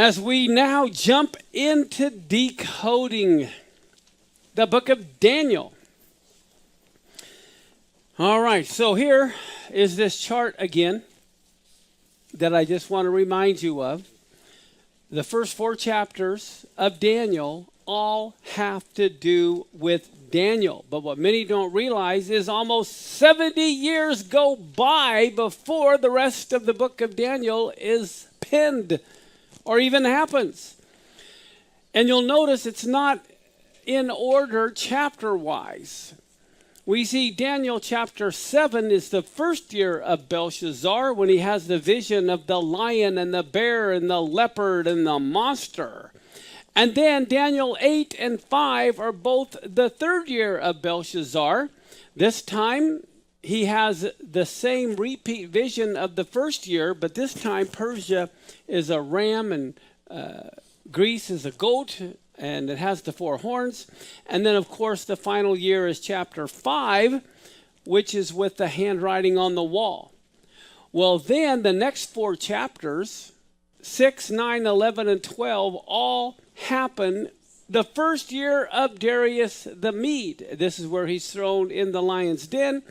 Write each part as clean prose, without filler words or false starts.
as we now jump into decoding the book of Daniel. All right, so here is this chart again that I just want to remind you of. The first 4 chapters of Daniel all have to do with Daniel. But what many don't realize is almost 70 years go by before the rest of the book of Daniel is penned or even happens. And you'll notice it's not in order chapter-wise. We see Daniel chapter 7 is the first year of Belshazzar when he has the vision of the lion and the bear and the leopard and the monster. And then Daniel 8 and 5 are both the third year of Belshazzar. This time he has the same repeat vision of the first year, but this time Persia is a ram and Greece is a goat, and it has the 4 horns. And then, of course, the final year is chapter 5, which is with the handwriting on the wall. Well, then the next 4 chapters, 6, 9, 11, and 12, all happen the first year of Darius the Mede. This is where he's thrown in the lion's den.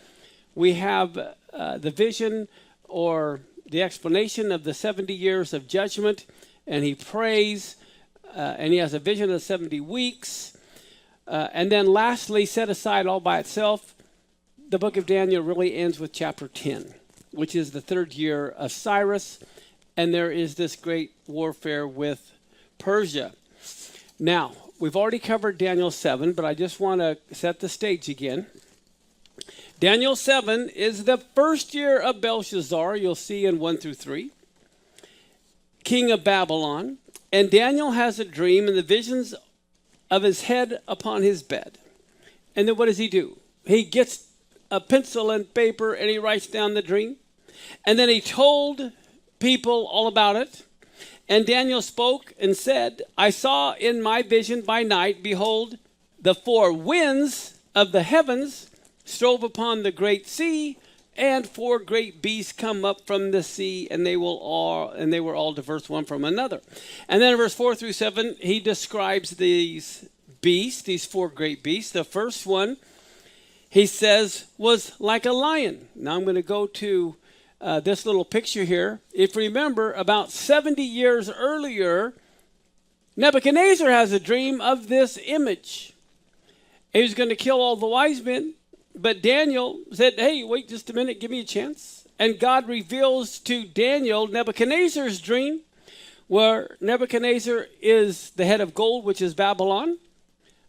We have the vision or the explanation of the 70 years of judgment, and he prays. And he has a vision of 70 weeks. And then lastly, set aside all by itself, the book of Daniel really ends with chapter 10, which is the third year of Cyrus. And there is this great warfare with Persia. Now, we've already covered Daniel 7, but I just want to set the stage again. Daniel 7 is the first year of Belshazzar, you'll see in 1 through 3, king of Babylon. And Daniel has a dream and the visions of his head upon his bed. And then what does he do? He gets a pencil and paper and he writes down the dream. And then he told people all about it. And Daniel spoke and said, I saw in my vision by night, behold, the 4 winds of the heavens strove upon the great sea, and 4 great beasts come up from the sea, and they were all diverse one from another. And then in verse 4 through 7, he describes these beasts, these 4 great beasts. The first one, he says, was like a lion. Now I'm going to go to this little picture here. If you remember, about 70 years earlier, Nebuchadnezzar has a dream of this image. He was going to kill all the wise men. But Daniel said, hey, wait just a minute, give me a chance. And God reveals to Daniel Nebuchadnezzar's dream, where Nebuchadnezzar is the head of gold, which is Babylon.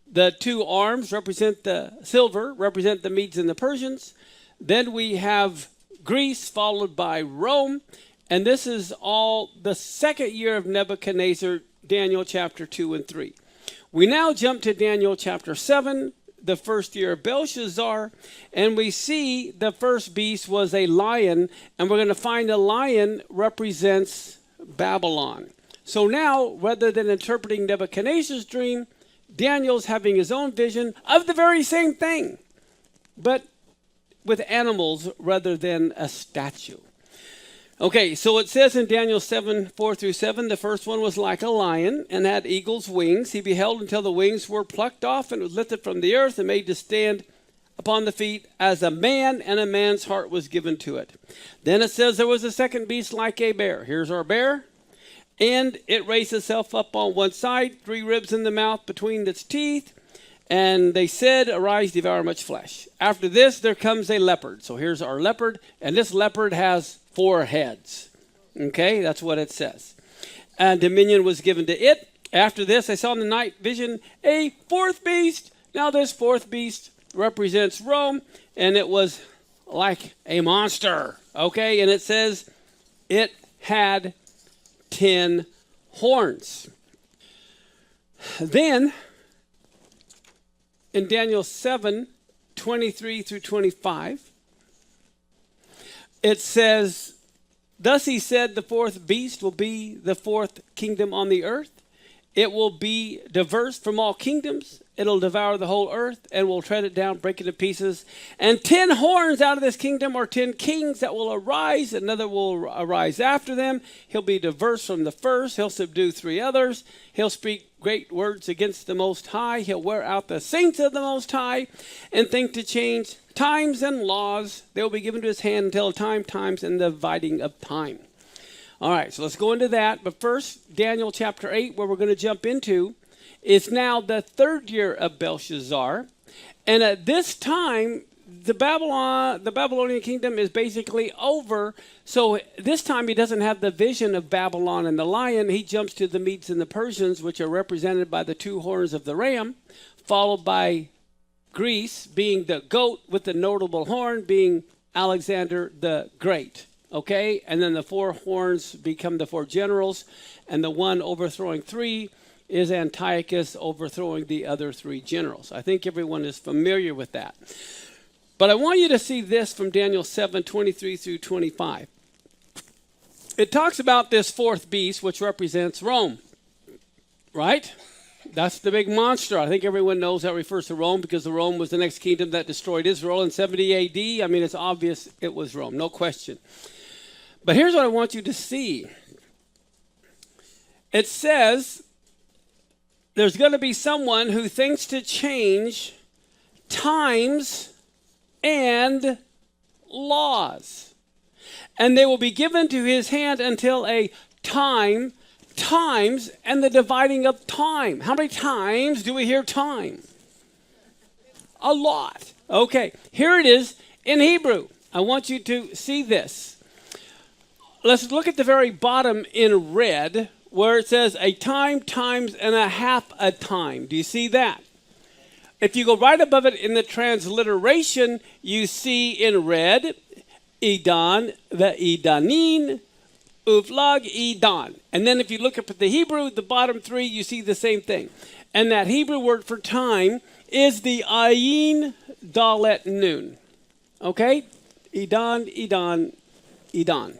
The 2 arms represent the silver, represent the Medes and the Persians. Then we have Greece, followed by Rome. And this is all the second year of Nebuchadnezzar, Daniel chapter 2 and 3. We now jump to Daniel chapter 7, the first year of Belshazzar, and we see the first beast was a lion, and we're going to find a lion represents Babylon. So now, rather than interpreting Nebuchadnezzar's dream, Daniel's having his own vision of the very same thing, but with animals rather than a statue. Okay, so it says in Daniel 7, 4 through 7, the first one was like a lion and had eagle's wings. He beheld until the wings were plucked off and was lifted from the earth and made to stand upon the feet as a man, and a man's heart was given to it. Then it says there was a second beast like a bear. Here's our bear. And it raised itself up on one side, 3 ribs in the mouth between its teeth. And they said, arise, devour much flesh. After this, there comes a leopard. So here's our leopard. And this leopard has 4 heads. Okay, that's what it says. And dominion was given to it. After this, I saw in the night vision a 4th beast. Now this 4th beast represents Rome, and it was like a monster. Okay, and it says it had 10 horns. Then, in Daniel 7, 23 through 25, it says, thus he said, the 4th beast will be the 4th kingdom on the earth. It will be diverse from all kingdoms It'll devour the whole earth and will tread it down, break it to pieces. And 10 horns out of this kingdom are 10 kings that will arise. Another will arise after them. He'll be diverse from the first. He'll subdue 3 others. He'll speak great words against the Most High. He'll wear out the saints of the Most High and think to change times and laws. They will be given to his hand until times, and the dividing of time. All right, so let's go into that. But first, Daniel chapter 8, where we're going to jump into, is now the 3rd year of Belshazzar. And at this time, the Babylonian kingdom is basically over. So this time he doesn't have the vision of Babylon and the lion. He jumps to the Medes and the Persians, which are represented by the 2 horns of the ram, followed by Greece being the goat with the notable horn, being Alexander the Great. Okay? And then the 4 horns become the 4 generals, and the one overthrowing 3 is Antiochus overthrowing the other 3 generals. I think everyone is familiar with that. But I want you to see this from Daniel 7:23 through 25. It talks about this 4th beast, which represents Rome, right? That's the big monster. I think everyone knows that refers to Rome because the Rome was the next kingdom that destroyed Israel in 70 AD. I mean, it's obvious it was Rome, no question. But here's what I want you to see. It says there's going to be someone who thinks to change times and laws. And they will be given to his hand until a times, and the dividing of time. How many times do we hear time? A lot. Okay, here it is in Hebrew. I want you to see this. Let's look at the very bottom in red, where it says a time, times, and a half a time. Do you see that? If you go right above it in the transliteration, you see in red, Idan, Idanin, Uflag, Idan. And then if you look up at the Hebrew, the bottom 3, you see the same thing. And that Hebrew word for time is the Ayin Dalet Nun. Okay? Idan, Idan, Idan.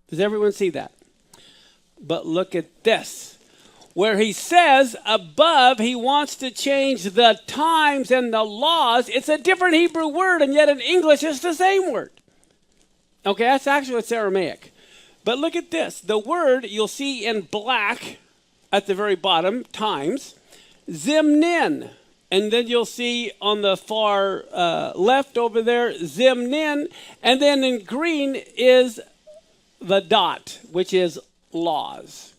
Does everyone see that? But look at this, where he says above he wants to change the times and the laws. It's a different Hebrew word, and yet in English it's the same word. Okay, that's actually it's Aramaic. But look at this. The word you'll see in black at the very bottom, times, zimnin. And then you'll see on the far left over there, zimnin. And then in green is the dot, which is laws.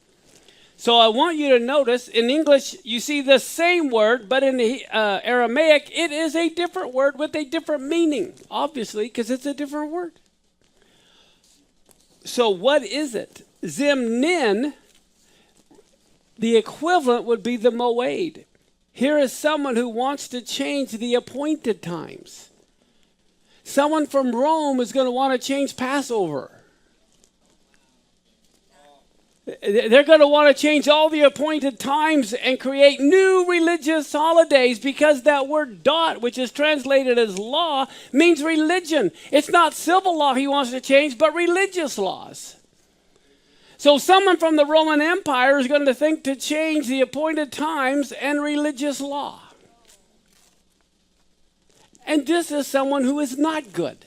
So I want you to notice in English you see the same word, but in Aramaic it is a different word with a different meaning, obviously, because it's a different word. So what is it? Zimnin, the equivalent would be the moed. Here is someone who wants to change the appointed times. Someone from Rome is going to want to change Passover. They're going to want to change all the appointed times and create new religious holidays because that word dot, which is translated as law, means religion. It's not civil law he wants to change, but religious laws. So someone from the Roman Empire is going to think to change the appointed times and religious law. And this is someone who is not good.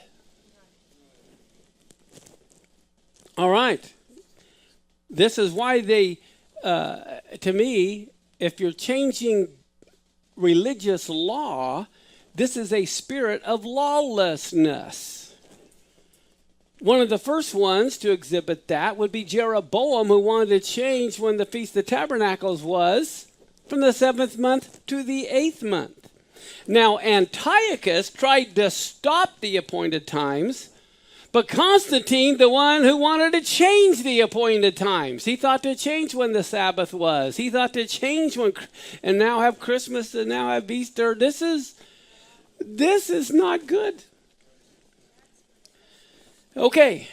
All right. This is why they, to me, if you're changing religious law, this is a spirit of lawlessness. One of the first ones to exhibit that would be Jeroboam, who wanted to change when the Feast of Tabernacles was from the 7th month to the 8th month. Now, Antiochus tried to stop the appointed times, but Constantine, the one who wanted to change the appointed times, he thought to change when the Sabbath was. He thought to change when, and now have Christmas and now have Easter. This is not good. Okay,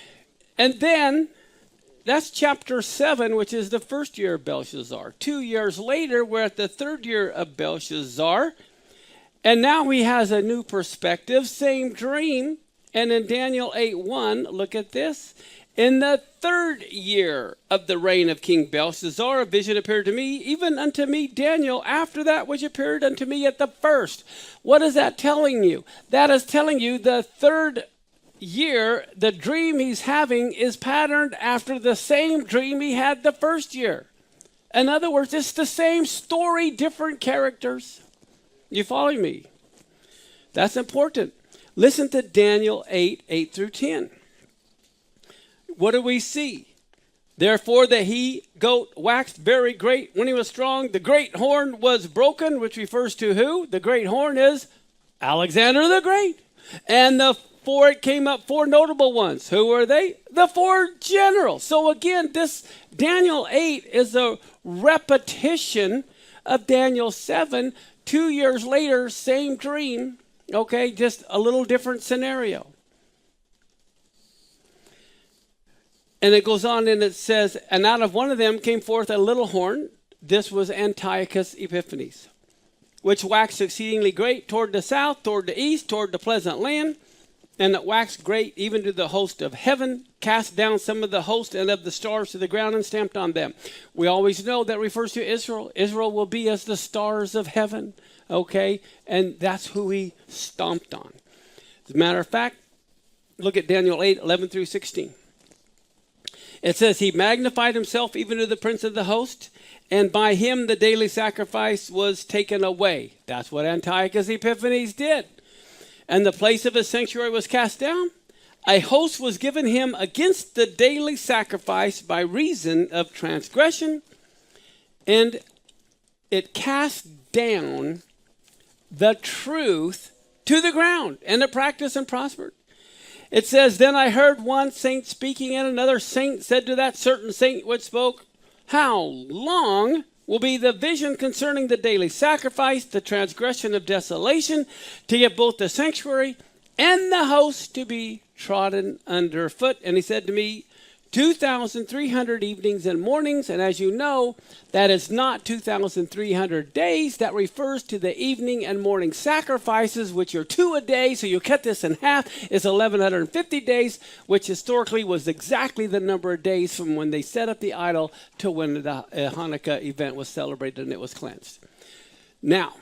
and then that's chapter 7, which is the 1st year of Belshazzar. 2 years later, we're at the 3rd year of Belshazzar, and now he has a new perspective, same dream. And in Daniel 8:1, look at this. In the 3rd year of the reign of King Belshazzar, a vision appeared to me, even unto me, Daniel, after that which appeared unto me at the first. What is that telling you? That is telling you the 3rd year, the dream he's having is patterned after the same dream he had the 1st year. In other words, it's the same story, different characters. You following me? That's important. Listen to Daniel 8 through 10. What do we see? Therefore the he-goat waxed very great when he was strong. The great horn was broken, which refers to who? The great horn is Alexander the Great. And for it came up 4 notable ones. Who are they? The 4 generals. So again, this Daniel 8 is a repetition of Daniel 7. 2 years later, same dream. Okay, just a little different scenario. And it goes on and it says, and out of one of them came forth a little horn. This was Antiochus Epiphanes, which waxed exceedingly great toward the south, toward the east, toward the pleasant land. And it waxed great even to the host of heaven, cast down some of the host and of the stars to the ground and stamped on them. We always know that refers to Israel. Israel will be as the stars of heaven, okay? And that's who he stomped on. As a matter of fact, look at Daniel 8, 11 through 16. It says, he magnified himself even to the prince of the host, and by him the daily sacrifice was taken away. That's what Antiochus Epiphanes did. And the place of his sanctuary was cast down. A host was given him against the daily sacrifice by reason of transgression, and it cast down the truth to the ground, and it practiced and prospered. It says, then I heard one saint speaking, and another saint said to that certain saint which spoke, how long will be the vision concerning the daily sacrifice, the transgression of desolation, to get both the sanctuary and the host to be trodden underfoot? And he said to me, 2,300 evenings and mornings. And as you know, that is not 2,300 days. That refers to the evening and morning sacrifices, which are 2 a day. So you cut this in half. It's 1,150 days, which historically was exactly the number of days from when they set up the idol to when the Hanukkah event was celebrated and it was cleansed. Now,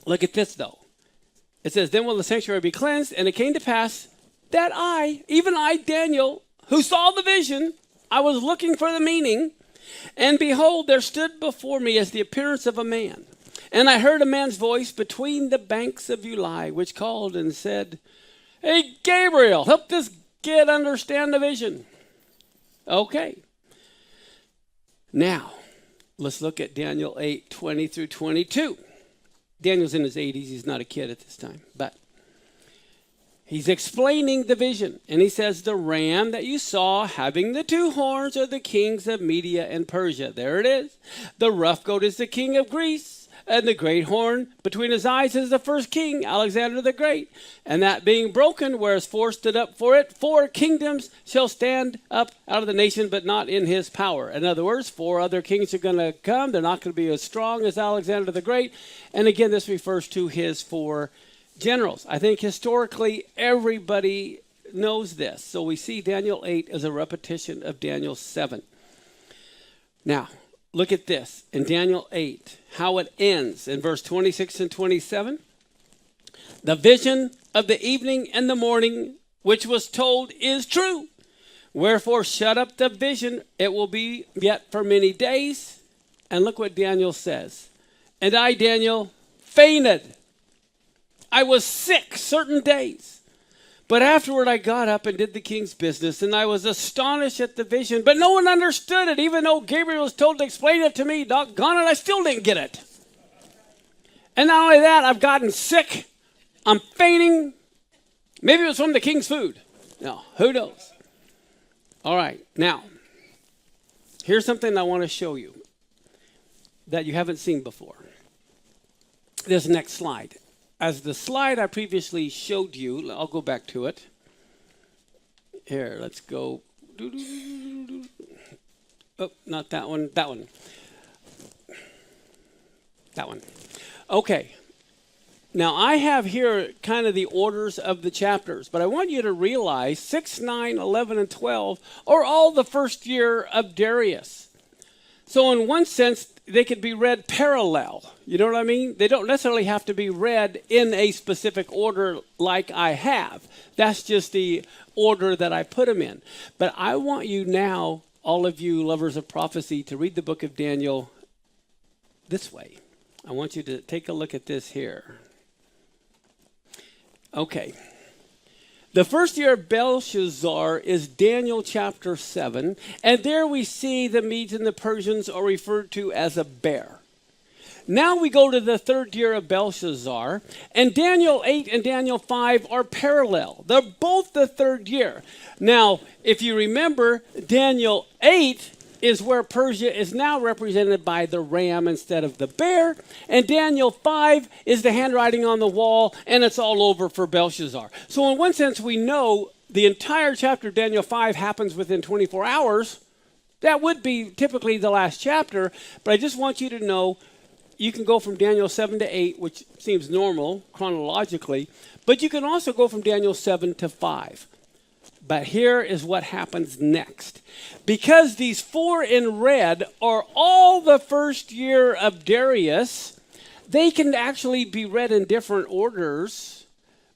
look at this though. It says, then will the sanctuary be cleansed? And it came to pass that even I, Daniel, who saw the vision, I was looking for the meaning, and behold, there stood before me as the appearance of a man. And I heard a man's voice between the banks of Ulai, which called and said, hey, Gabriel, help this kid understand the vision. Okay. Now, let's look at Daniel 8, 20 through 22. Daniel's in his 80s. He's not a kid at this time, but he's explaining the vision, and he says, the ram that you saw having the 2 horns are the kings of Media and Persia. There it is. The rough goat is the king of Greece, and the great horn between his eyes is the first king, Alexander the Great. And that being broken, whereas 4 stood up for it, 4 kingdoms shall stand up out of the nation, but not in his power. In other words, 4 other kings are going to come. They're not going to be as strong as Alexander the Great. And again, this refers to his 4 generals. I think historically everybody knows this. So we see Daniel 8 as a repetition of Daniel 7. Now, look at this in Daniel 8, how it ends in verse 26 and 27. The vision of the evening and the morning, which was told, is true. Wherefore shut up the vision, it will be yet for many days. And look what Daniel says. And I, Daniel, fainted. I was sick certain days, but afterward I got up and did the king's business, and I was astonished at the vision, but no one understood it, even though Gabriel was told to explain it to me. Doggone it, I still didn't get it. And not only that, I've gotten sick. I'm fainting. Maybe it was from the king's food. No, who knows? All right, now, here's something I want to show you that you haven't seen before. This next slide. As the slide I previously showed you, I'll go back to it. Here, let's go. Oh, not that one. That one. That one. Okay. Now, I have here kind of the orders of the chapters, but I want you to realize 6, 9, 11, and 12 are all the first year of Darius. So in one sense, they could be read parallel. You know what I mean? They don't necessarily have to be read in a specific order like I have. That's just the order that I put them in. But I want you now, all of you lovers of prophecy, to read the book of Daniel this way. I want you to take a look at this here. Okay. The first year of Belshazzar is Daniel chapter 7, and there we see the Medes and the Persians are referred to as a bear. Now we go to the third year of Belshazzar, and Daniel 8 and Daniel 5 are parallel. They're both the third year. Now, if you remember, Daniel 8 is where Persia is now represented by the ram instead of the bear. And Daniel 5 is the handwriting on the wall, and it's all over for Belshazzar. So in one sense, we know the entire chapter of Daniel 5 happens within 24 hours. That would be typically the last chapter, but I just want you to know you can go from Daniel 7 to 8, which seems normal chronologically, but you can also go from Daniel 7 to 5. But here is what happens next. Because these 4 in red are all the first year of Darius, they can actually be read in different orders.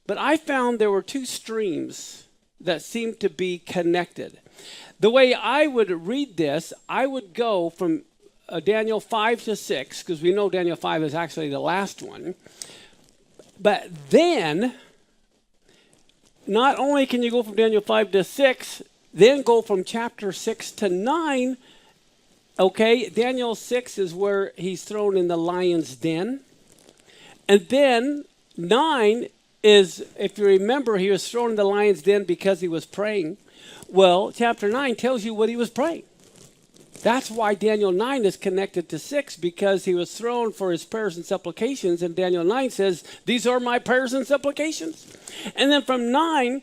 But I found there were 2 streams that seemed to be connected. The way I would read this, I would go from Daniel 5 to 6, because we know Daniel 5 is actually the last one. But then, not only can you go from Daniel 5 to 6, then go from chapter 6 to 9. Okay, Daniel 6 is where he's thrown in the lion's den. And then 9 is, if you remember, he was thrown in the lion's den because he was praying. Well, chapter 9 tells you what he was praying. That's why Daniel 9 is connected to 6, because he was thrown for his prayers and supplications, and Daniel 9 says, these are my prayers and supplications. And then from 9,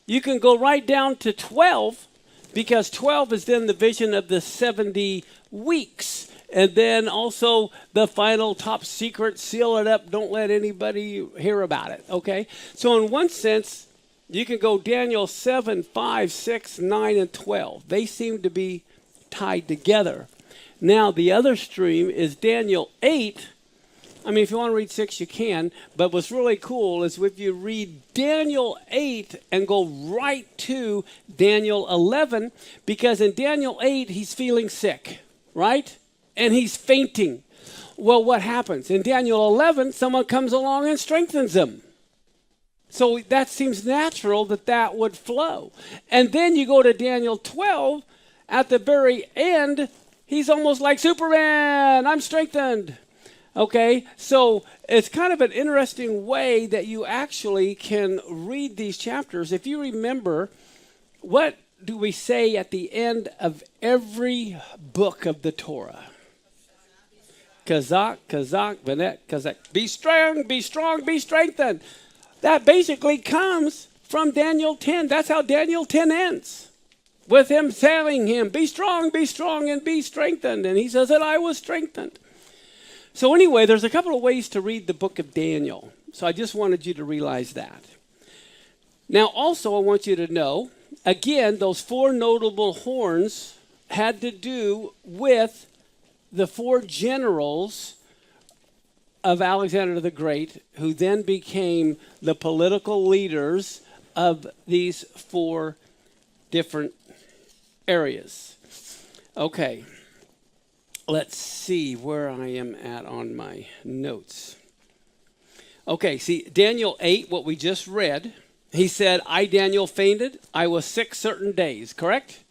you can go right down to 12, because 12 is then the vision of the 70 weeks. And then also the final top secret, seal it up, don't let anybody hear about it, okay? So in one sense, you can go Daniel 7, 5, 6, 9, and 12. They seem to be tied together. Now, the other stream is Daniel 8. I mean, if you want to read 6, you can. But what's really cool is if you read Daniel 8 and go right to Daniel 11, because in Daniel 8, he's feeling sick, right? And he's fainting. Well, what happens? In Daniel 11, someone comes along and strengthens him. So that seems natural that would flow. And then you go to Daniel 12. At the very end, he's almost like Superman. I'm strengthened. Okay, so it's kind of an interesting way that you actually can read these chapters. If you remember, what do we say at the end of every book of the Torah? Kazak, Vanet, Kazak. Be strong, be strengthened. That basically comes from Daniel 10. That's how Daniel 10 ends. With him telling him, be strong, and be strengthened. And he says that I was strengthened. So anyway, there's a couple of ways to read the book of Daniel. So I just wanted you to realize that. Now also I want you to know, again, those 4 notable horns had to do with the 4 generals of Alexander the Great, who then became the political leaders of these 4 different areas. Okay, let's see where I am at on my notes. Okay, see, Daniel 8, what we just read, he said, I, Daniel, fainted. I was sick certain days, correct?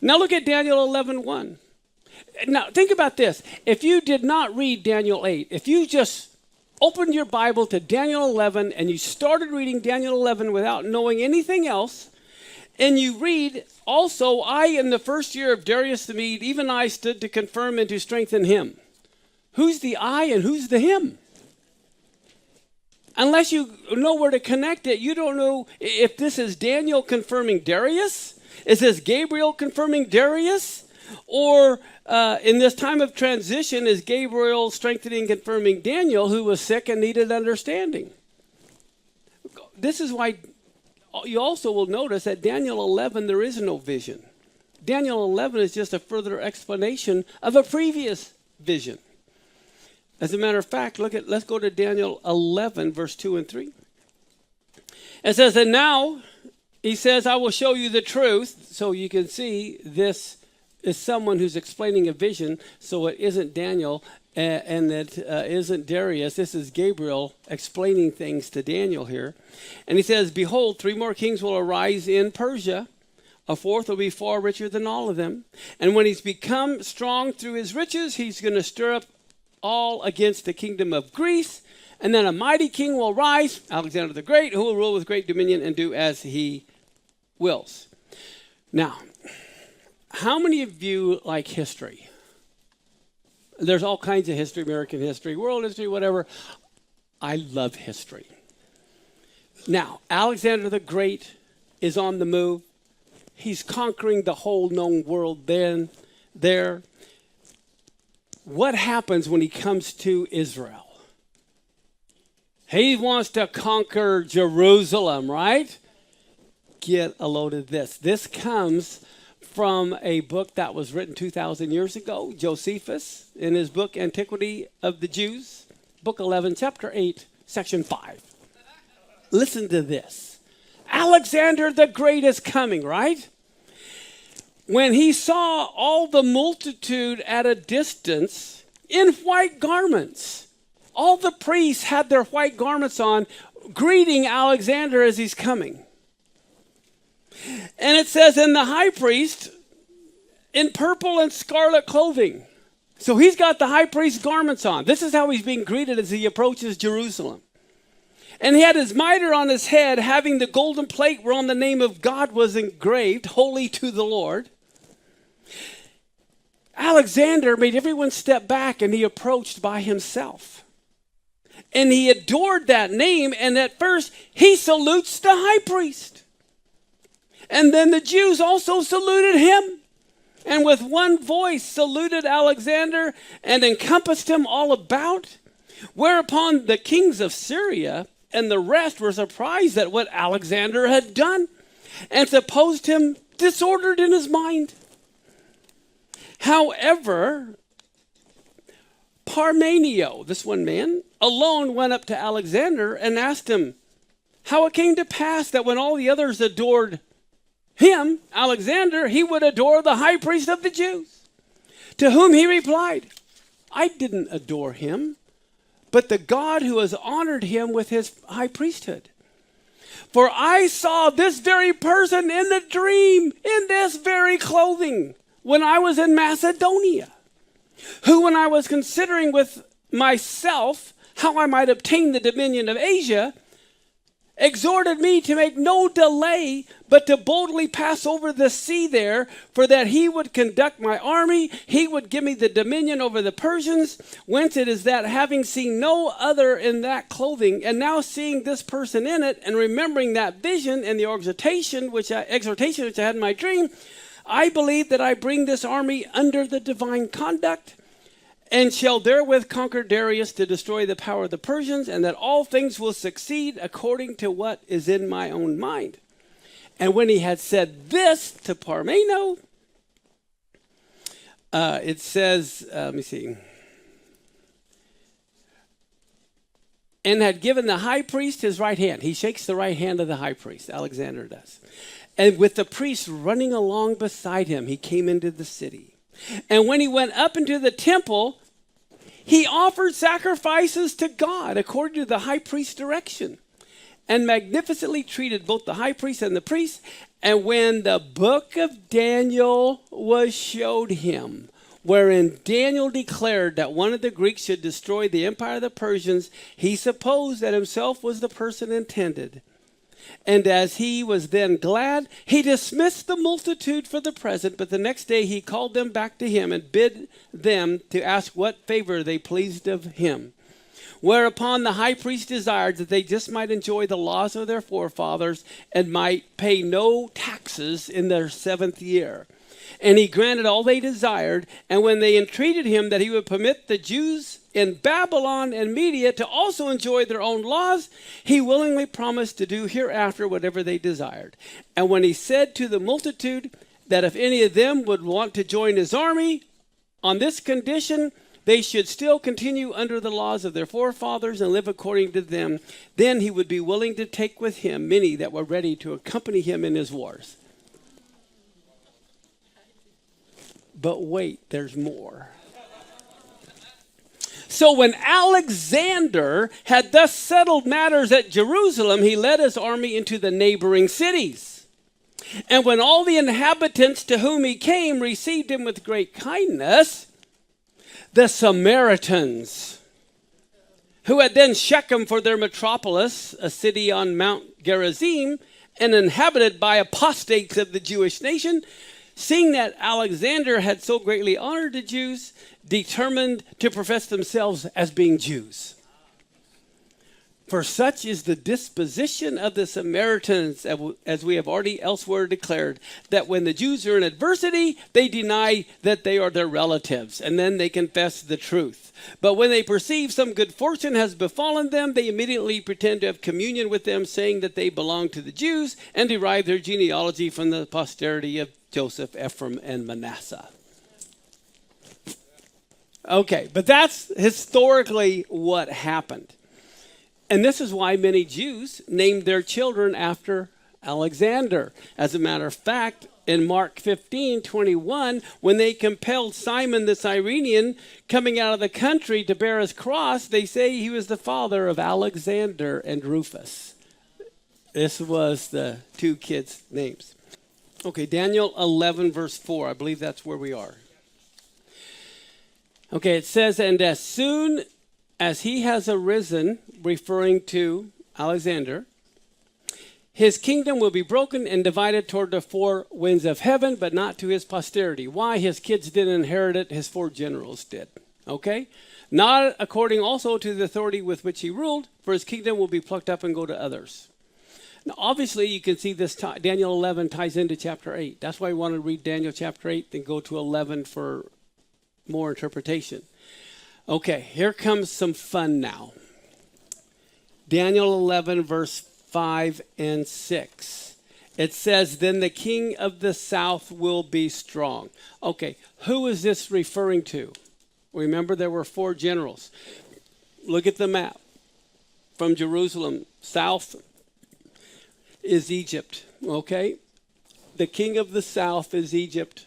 Now look at Daniel 11:1. Now think about this. If you did not read Daniel 8, if you just opened your Bible to Daniel 11 and you started reading Daniel 11 without knowing anything else, and you read, also, I in the first year of Darius the Mede, even I stood to confirm and to strengthen him. Who's the I and who's the him? Unless you know where to connect it, you don't know if this is Daniel confirming Darius. Is this Gabriel confirming Darius? Or in this time of transition, is Gabriel strengthening, confirming Daniel, who was sick and needed understanding? this is why you also will notice that Daniel 11, there is no vision. Daniel 11 is just a further explanation of a previous vision. As a matter of fact, let's go to Daniel 11, verse 2 and 3. It says, and now, he says, I will show you the truth. So you can see this is someone who's explaining a vision. So it isn't Daniel and it isn't Darius. This is Gabriel explaining things to Daniel here. And he says, behold, 3 more kings will arise in Persia. A 4th will be far richer than all of them. And when he's become strong through his riches, he's going to stir up all against the kingdom of Greece. And then a mighty king will rise, Alexander the Great, who will rule with great dominion and do as he wills. Now, how many of you like history? There's all kinds of history, American history, world history, whatever. I love history. Now, Alexander the Great is on the move. He's conquering the whole known world there. What happens when he comes to Israel? He wants to conquer Jerusalem, right? Get a load of this. This comes from a book that was written 2,000 years ago. Josephus, in his book, Antiquity of the Jews, book 11, chapter 8, section 5. Listen to this. Alexander the Great is coming, right? When he saw all the multitude at a distance in white garments, all the priests had their white garments on, greeting Alexander as he's coming. And it says, and the high priest in purple and scarlet clothing. So he's got the high priest's garments on. This is how he's being greeted as he approaches Jerusalem. And he had his mitre on his head, having the golden plate whereon the name of God was engraved, holy to the Lord. Alexander made everyone step back, and he approached by himself. And he adored that name, and at first he salutes the high priest. And then the Jews also saluted him, and with one voice saluted Alexander and encompassed him all about. Whereupon the kings of Syria and the rest were surprised at what Alexander had done, and supposed him disordered in his mind. However, Parmenio, this one man, alone went up to Alexander and asked him how it came to pass that when all the others adored him, Alexander, he would adore the high priest of the Jews. To whom he replied, I didn't adore him, but the God who has honored him with his high priesthood. For I saw this very person in the dream, in this very clothing, when I was in Macedonia, who when I was considering with myself how I might obtain the dominion of Asia, exhorted me to make no delay, but to boldly pass over the sea there, for that he would conduct my army, he would give me the dominion over the Persians, whence it is that having seen no other in that clothing, and now seeing this person in it, and remembering that vision and the exhortation which I had in my dream, I believe that I bring this army under the divine conduct, and shall therewith conquer Darius to destroy the power of the Persians, and that all things will succeed according to what is in my own mind. And when he had said this to Parmenio, it says, let me see, and had given the high priest his right hand. He shakes the right hand of the high priest, Alexander does. And with the priest running along beside him, he came into the city. And when he went up into the temple, he offered sacrifices to God according to the high priest's direction, and magnificently treated both the high priest and the priests. And when the book of Daniel was showed him, wherein Daniel declared that one of the Greeks should destroy the empire of the Persians, he supposed that himself was the person intended. And as he was then glad, he dismissed the multitude for the present, but the next day he called them back to him and bid them to ask what favor they pleased of him. Whereupon the high priest desired that they just might enjoy the laws of their forefathers and might pay no taxes in their 7th year. And he granted all they desired, and when they entreated him that he would permit the Jews in Babylon and Media to also enjoy their own laws, he willingly promised to do hereafter whatever they desired. And when he said to the multitude that if any of them would want to join his army, on this condition, they should still continue under the laws of their forefathers and live according to them, then he would be willing to take with him many that were ready to accompany him in his wars. But wait, there's more. So when Alexander had thus settled matters at Jerusalem, he led his army into the neighboring cities. And when all the inhabitants to whom he came received him with great kindness, the Samaritans, who had then Shechem for their metropolis, a city on Mount Gerizim, and inhabited by apostates of the Jewish nation, seeing that Alexander had so greatly honored the Jews, determined to profess themselves as being Jews. For such is the disposition of the Samaritans, as we have already elsewhere declared, that when the Jews are in adversity, they deny that they are their relatives, and then they confess the truth. But when they perceive some good fortune has befallen them, they immediately pretend to have communion with them, saying that they belong to the Jews, and derive their genealogy from the posterity of Joseph, Ephraim, and Manasseh. Okay, but that's historically what happened. And this is why many Jews named their children after Alexander. As a matter of fact, in Mark 15:21, when they compelled Simon the Cyrenian coming out of the country to bear his cross, they say he was the father of Alexander and Rufus. This was the two kids' names. Okay, Daniel 11, verse 4. I believe that's where we are. Okay, it says, and as soon as he has arisen, referring to Alexander, his kingdom will be broken and divided toward the four winds of heaven, but not to his posterity. Why? His kids didn't inherit it, his four generals did. Okay? Not according also to the authority with which he ruled, for his kingdom will be plucked up and go to others. Now, obviously, you can see this, Daniel 11 ties into chapter 8. That's why I want to read Daniel chapter 8, then go to 11 for more interpretation. Okay, here comes some fun now. Daniel 11, verse 5 and 6. It says, then the king of the south will be strong. Okay, who is this referring to? Remember, there were four generals. Look at the map. From Jerusalem, south is Egypt, okay? The king of the south is Egypt.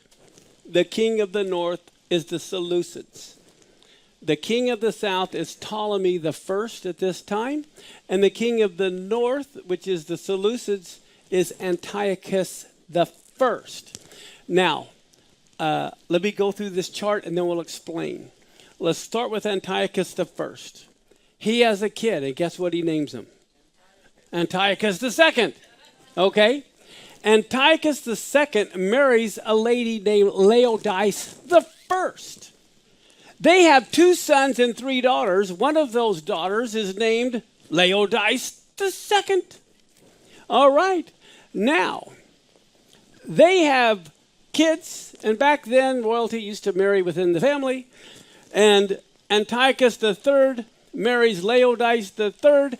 The king of the north is the Seleucids. The king of the south is Ptolemy the first at this time. And the king of the north, which is the Seleucids, is Antiochus the first. Now, let me go through this chart and then we'll explain. Let's start with Antiochus the first. He has a kid, and guess what he names him? Antiochus the second. Okay? Antiochus the second marries a lady named Laodice the first. They have 2 sons and 3 daughters. One of those daughters is named Laodice the second. All right. Now, they have kids, and back then royalty used to marry within the family. And Antiochus the third marries Laodice the third,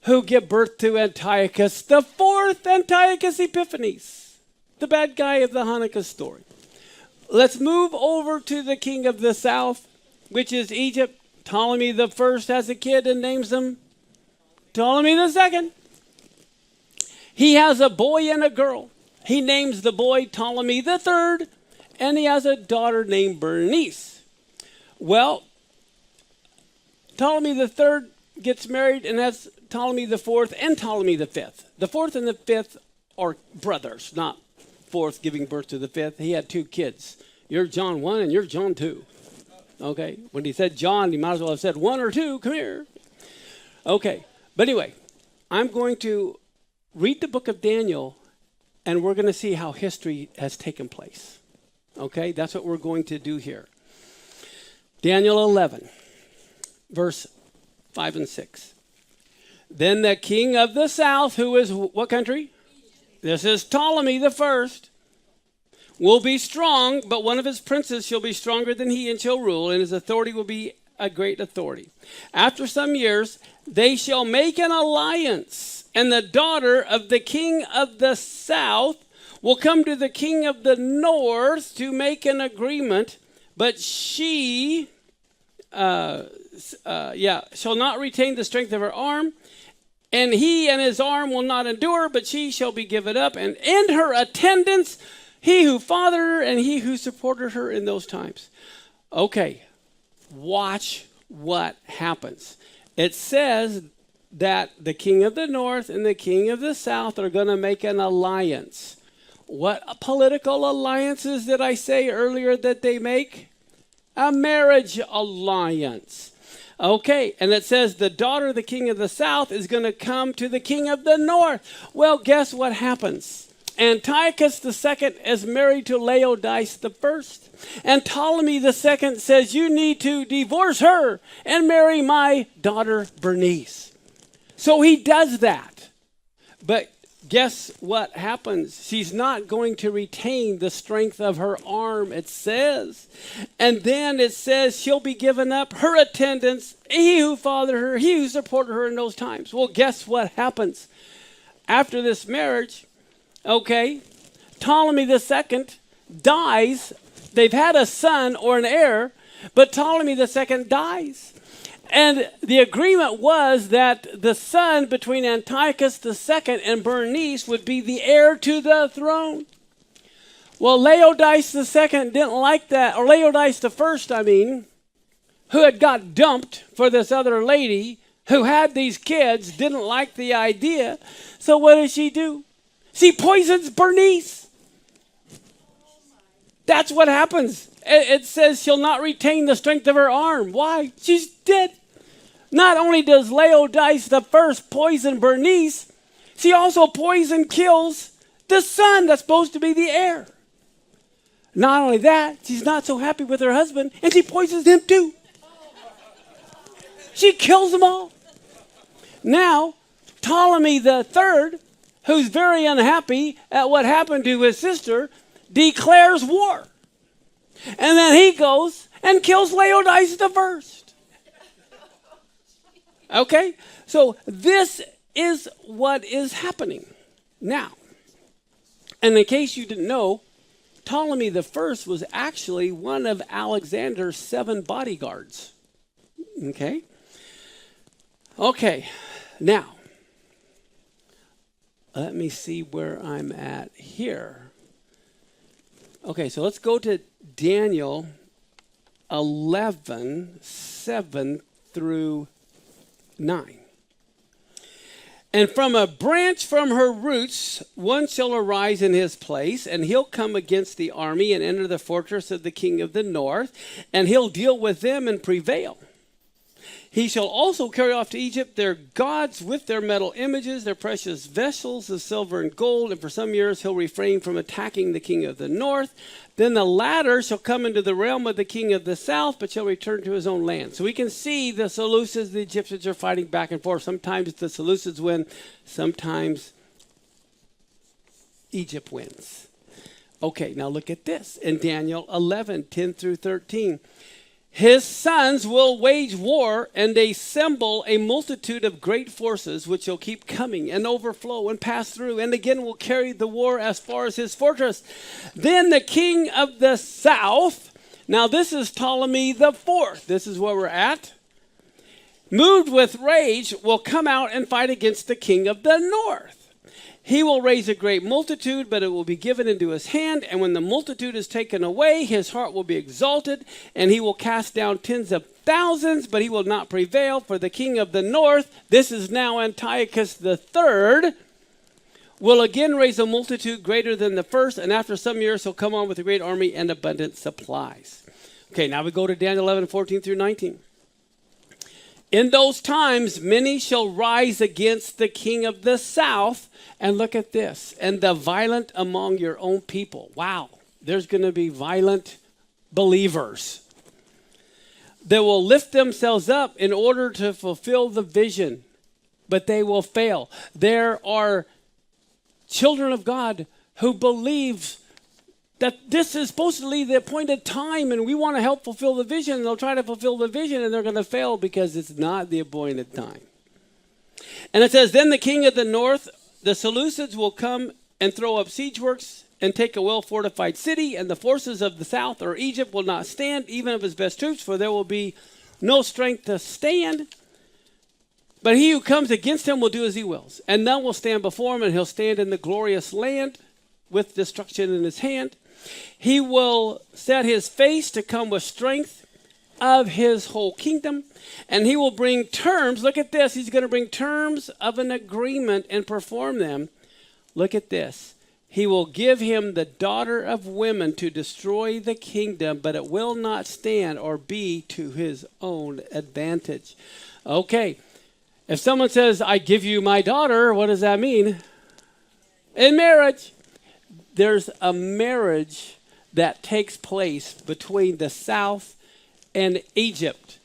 who give birth to Antiochus the fourth, Antiochus Epiphanes, the bad guy of the Hanukkah story. Let's move over to the king of the south, which is Egypt. Ptolemy the first has a kid and names him Ptolemy the second. He has a boy and a girl. He names the boy Ptolemy the third, and he has a daughter named Bernice. Well, Ptolemy the third gets married and has Ptolemy the fourth and Ptolemy the fifth. The fourth and the fifth are brothers, not fourth giving birth to the fifth. He had 2 kids. You're John 1 and you're John 2. Okay, when he said John, he might as well have said 1 or 2, come here. Okay, but anyway, I'm going to read the book of Daniel, and we're going to see how history has taken place. Okay, that's what we're going to do here. Daniel 11, verse 5 and 6. Then the king of the south, who is what country? This is Ptolemy the first, will be strong, but one of his princes shall be stronger than he and shall rule, and his authority will be a great authority. After some years, they shall make an alliance, and the daughter of the king of the south will come to the king of the north to make an agreement, but she shall not retain the strength of her arm, and he and his arm will not endure, but she shall be given up, and in her attendance he who fathered her and he who supported her in those times. Okay, watch what happens. It says that the king of the north and the king of the south are going to make an alliance. What political alliances did I say earlier that they make? A marriage alliance. Okay, and it says the daughter of the king of the south is going to come to the king of the north. Well, guess what happens? Antiochus II is married to Laodice I. And Ptolemy II says, you need to divorce her and marry my daughter Bernice. So he does that. But guess what happens? She's not going to retain the strength of her arm, it says. And then it says she'll be given up, her attendants, he who fathered her, he who supported her in those times. Well, guess what happens? After this marriage, okay, Ptolemy II dies. They've had a son or an heir, but Ptolemy II dies. And the agreement was that the son between Antiochus II and Bernice would be the heir to the throne. Well, Laodice II didn't like that, or Laodice I, who had got dumped for this other lady who had these kids, didn't like the idea. So what does she do? She poisons Bernice. That's what happens. It says she'll not retain the strength of her arm. Why? She's dead. Not only does Laodice I poison Bernice, she also kills the son that's supposed to be the heir. Not only that, she's not so happy with her husband, and she poisons him too. She kills them all. Now, Ptolemy III, who's very unhappy at what happened to his sister, declares war. And then he goes and kills Laodice I. Okay? So this is what is happening. Now, and in case you didn't know, Ptolemy I was actually one of Alexander's 7 bodyguards. Okay? Okay, now, let me see where I'm at here. Okay, so let's go to Daniel 11, 7 through 9. And from a branch from her roots, one shall arise in his place, and he'll come against the army and enter the fortress of the king of the north, and he'll deal with them and prevail. He shall also carry off to Egypt their gods with their metal images, their precious vessels of silver and gold, and for some years he'll refrain from attacking the king of the north. Then the latter shall come into the realm of the king of the south, but shall return to his own land. So we can see the Seleucids, the Egyptians are fighting back and forth. Sometimes the Seleucids win, sometimes Egypt wins. Okay, now look at this. In Daniel 11, 10 through 13. His sons will wage war and assemble a multitude of great forces, which will keep coming and overflow and pass through, and again will carry the war as far as his fortress. Then the king of the south, now this is Ptolemy IV, this is where we're at, moved with rage, will come out and fight against the king of the north. He will raise a great multitude, but it will be given into his hand. And when the multitude is taken away, his heart will be exalted, and he will cast down tens of thousands, but he will not prevail. For the king of the north, this is now Antiochus III, will again raise a multitude greater than the first, and after some years he'll come on with a great army and abundant supplies. Okay, now we go to Daniel 11, 14 through 19. In those times, many shall rise against the king of the south. And look at this. And the violent among your own people. Wow. There's going to be violent believers. They will lift themselves up in order to fulfill the vision. But they will fail. There are children of God who believe that this is supposedly the appointed time, and we want to help fulfill the vision, and they'll try to fulfill the vision, and they're going to fail because it's not the appointed time. And it says, then the king of the north, the Seleucids, will come and throw up siege works and take a well-fortified city, and the forces of the south, or Egypt, will not stand, even of his best troops, for there will be no strength to stand. But he who comes against him will do as he wills, and none will stand before him, and he'll stand in the glorious land with destruction in his hand. He will set his face to come with strength of his whole kingdom, and he will bring terms. Look at this. He's going to bring terms of an agreement and perform them. Look at this. He will give him the daughter of women to destroy the kingdom, but it will not stand or be to his own advantage. Okay. If someone says, I give you my daughter, what does that mean? In marriage. There's a marriage that takes place between the south and Egypt.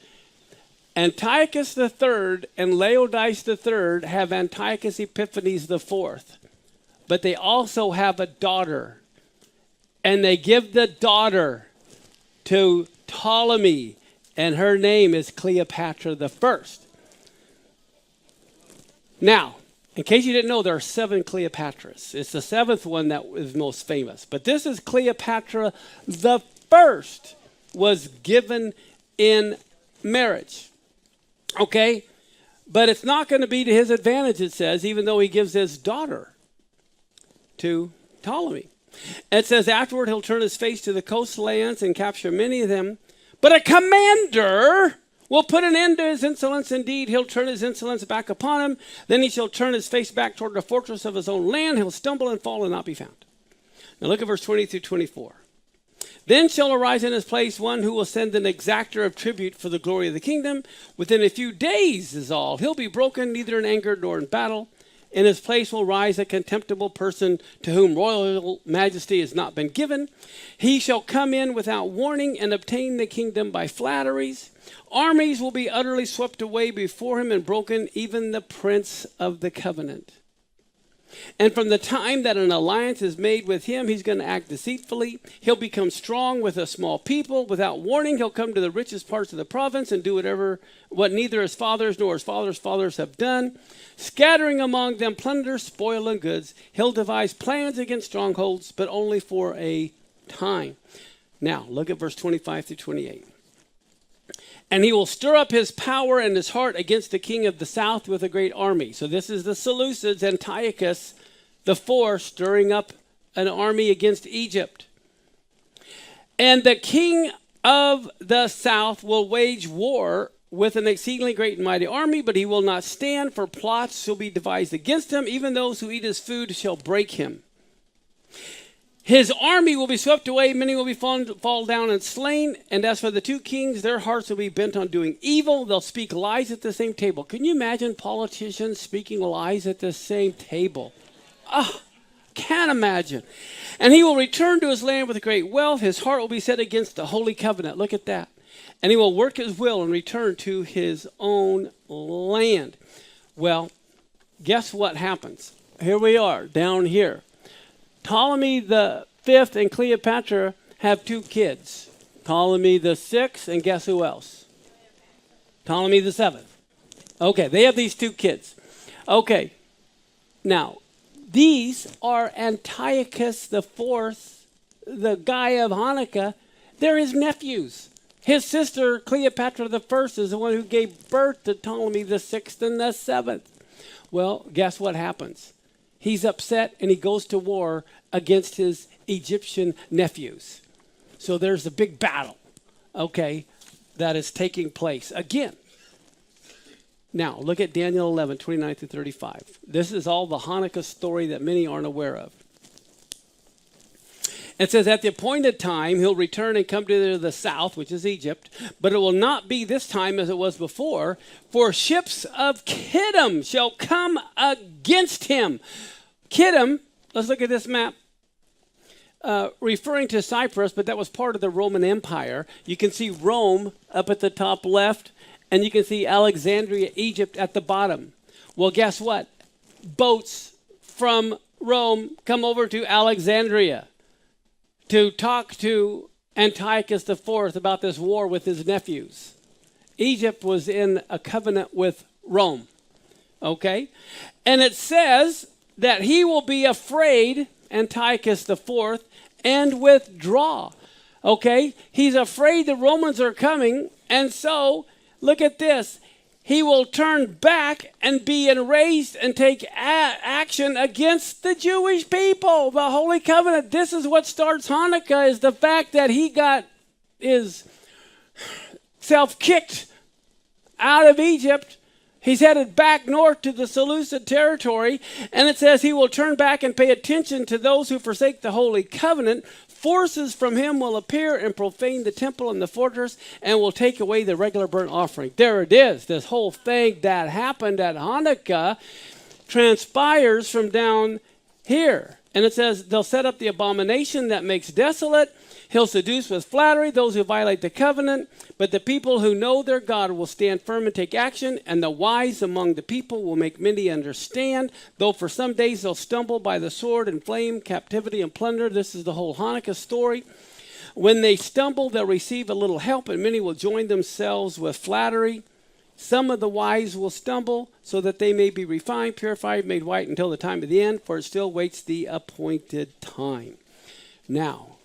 Antiochus III and Laodice III have Antiochus Epiphanes IV. But they also have a daughter. And they give the daughter to Ptolemy. And her name is Cleopatra I. Now, in case you didn't know, there are 7 Cleopatras. It's the 7th one that is most famous. But this is Cleopatra the First, was given in marriage. Okay? But it's not going to be to his advantage, it says, even though he gives his daughter to Ptolemy. It says, afterward he'll turn his face to the coastlands and capture many of them. But a commander will put an end to his insolence. Indeed, he'll turn his insolence back upon him. Then he shall turn his face back toward the fortress of his own land. He'll stumble and fall and not be found. Now look at verse 20 through 24. Then shall arise in his place one who will send an exactor of tribute for the glory of the kingdom. Within a few days is all. He'll be broken, neither in anger nor in battle. In his place will rise a contemptible person to whom royal majesty has not been given. He shall come in without warning and obtain the kingdom by flatteries. Armies will be utterly swept away before him and broken, even the prince of the covenant. And from the time that an alliance is made with him, he's going to act deceitfully. He'll become strong with a small people. Without warning, he'll come to the richest parts of the province and do what neither his fathers nor his fathers' fathers have done. Scattering among them plunder, spoil, and goods. He'll devise plans against strongholds, but only for a time. Now, look at verse 25 through 28. And he will stir up his power and his heart against the king of the south with a great army. So this is the Seleucids, Antiochus IV, stirring up an army against Egypt. And the king of the south will wage war with an exceedingly great and mighty army, but he will not stand, for plots shall be devised against him. Even those who eat his food shall break him. His army will be swept away, many will be fall down and slain. And as for the 2 kings, their hearts will be bent on doing evil. They'll speak lies at the same table. Can you imagine politicians speaking lies at the same table? Can't imagine. And he will return to his land with great wealth. His heart will be set against the holy covenant. Look at that. And he will work his will and return to his own land. Well, guess what happens? Here we are, down here. Ptolemy the Fifth and Cleopatra have 2 kids. Ptolemy the Sixth, and guess who else? Ptolemy the Seventh. Okay, they have these 2 kids. Okay, now, these are Antiochus IV, the guy of Hanukkah. They're his nephews. His sister, Cleopatra I, is the one who gave birth to Ptolemy the Sixth and the Seventh. Well, guess what happens? He's upset and he goes to war against his Egyptian nephews. So there's a big battle, okay, that is taking place again. Now, look at Daniel 11, 29 through 35. This is all the Hanukkah story that many aren't aware of. It says, at the appointed time, he'll return and come to the south, which is Egypt, but it will not be this time as it was before, for ships of Kittim shall come against him. Kittim, let's look at this map, referring to Cyprus, but that was part of the Roman Empire. You can see Rome up at the top left, and you can see Alexandria, Egypt at the bottom. Well, guess what? Boats from Rome come over to Alexandria to talk to Antiochus IV about this war with his nephews. Egypt was in a covenant with Rome. Okay? And it says that he will be afraid, Antiochus IV, and withdraw. Okay? He's afraid the Romans are coming. And so, look at this. He will turn back and be enraged and take action against the Jewish people, the Holy Covenant. This is what starts Hanukkah, is the fact that he got his self kicked out of Egypt. He's headed back north to the Seleucid territory, and it says he will turn back and pay attention to those who forsake the Holy Covenant. Forces from him will appear and profane the temple and the fortress and will take away the regular burnt offering. There it is. This whole thing that happened at Hanukkah transpires from down here. And it says they'll set up the abomination that makes desolate. He'll seduce with flattery those who violate the covenant. But the people who know their God will stand firm and take action. And the wise among the people will make many understand. Though for some days they'll stumble by the sword and flame, captivity and plunder. This is the whole Hanukkah story. When they stumble, they'll receive a little help. And many will join themselves with flattery. Some of the wise will stumble so that they may be refined, purified, made white until the time of the end. For it still waits the appointed time. Now,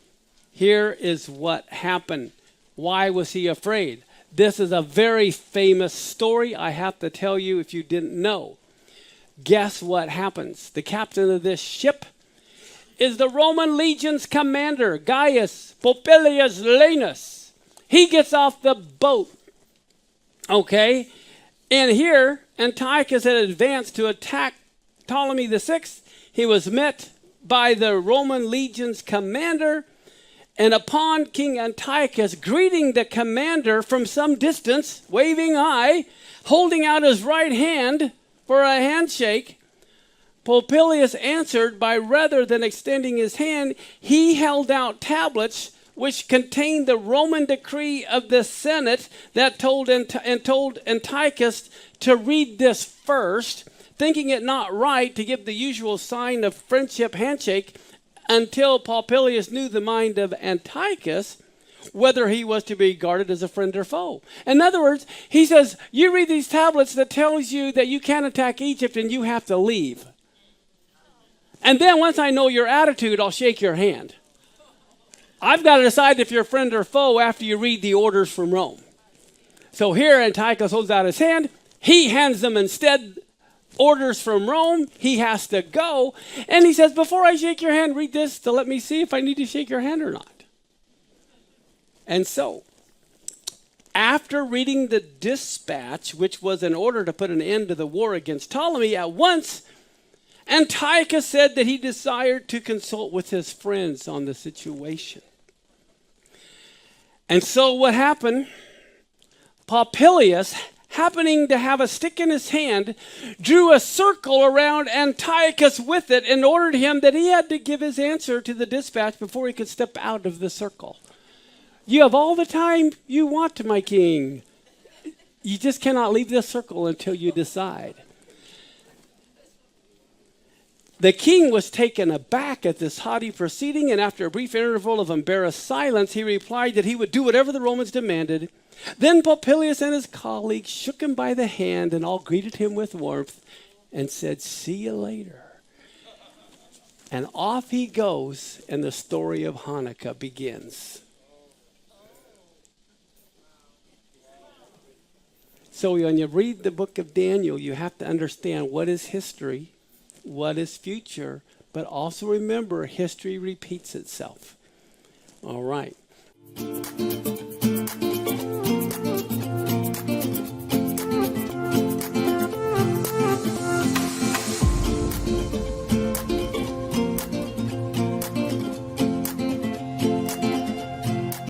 here is what happened. Why was he afraid? This is a very famous story. I have to tell you if you didn't know. Guess what happens? The captain of this ship is the Roman legion's commander, Gaius Popilius Lanus. He gets off the boat. Okay? And here, Antiochus had advanced to attack Ptolemy VI. He was met by the Roman legion's commander. And upon King Antiochus greeting the commander from some distance, waving high, holding out his right hand for a handshake, Popilius answered by, rather than extending his hand, he held out tablets which contained the Roman decree of the Senate that told Antiochus to read this first, thinking it not right to give the usual sign of friendship handshake, until Popilius knew the mind of Antiochus, whether he was to be regarded as a friend or foe. In other words, he says, you read these tablets that tells you that you can't attack Egypt and you have to leave. And then once I know your attitude, I'll shake your hand. I've got to decide if you're a friend or foe after you read the orders from Rome. So here Antiochus holds out his hand. He hands them instead orders from Rome. He has to go. And he says, before I shake your hand, read this to let me see if I need to shake your hand or not. And so, after reading the dispatch, which was an order to put an end to the war against Ptolemy, at once, Antiochus said that he desired to consult with his friends on the situation. And so what happened? Popilius, happening to have a stick in his hand, drew a circle around Antiochus with it and ordered him that he had to give his answer to the dispatch before he could step out of the circle. You have all the time you want, my king. You just cannot leave this circle until you decide. The king was taken aback at this haughty proceeding, and after a brief interval of embarrassed silence, he replied that he would do whatever the Romans demanded. Then Popilius and his colleagues shook him by the hand and all greeted him with warmth and said, "See you later." And off he goes, and the story of Hanukkah begins. So when you read the book of Daniel, you have to understand what is history, what is future, but also remember history repeats itself. All right.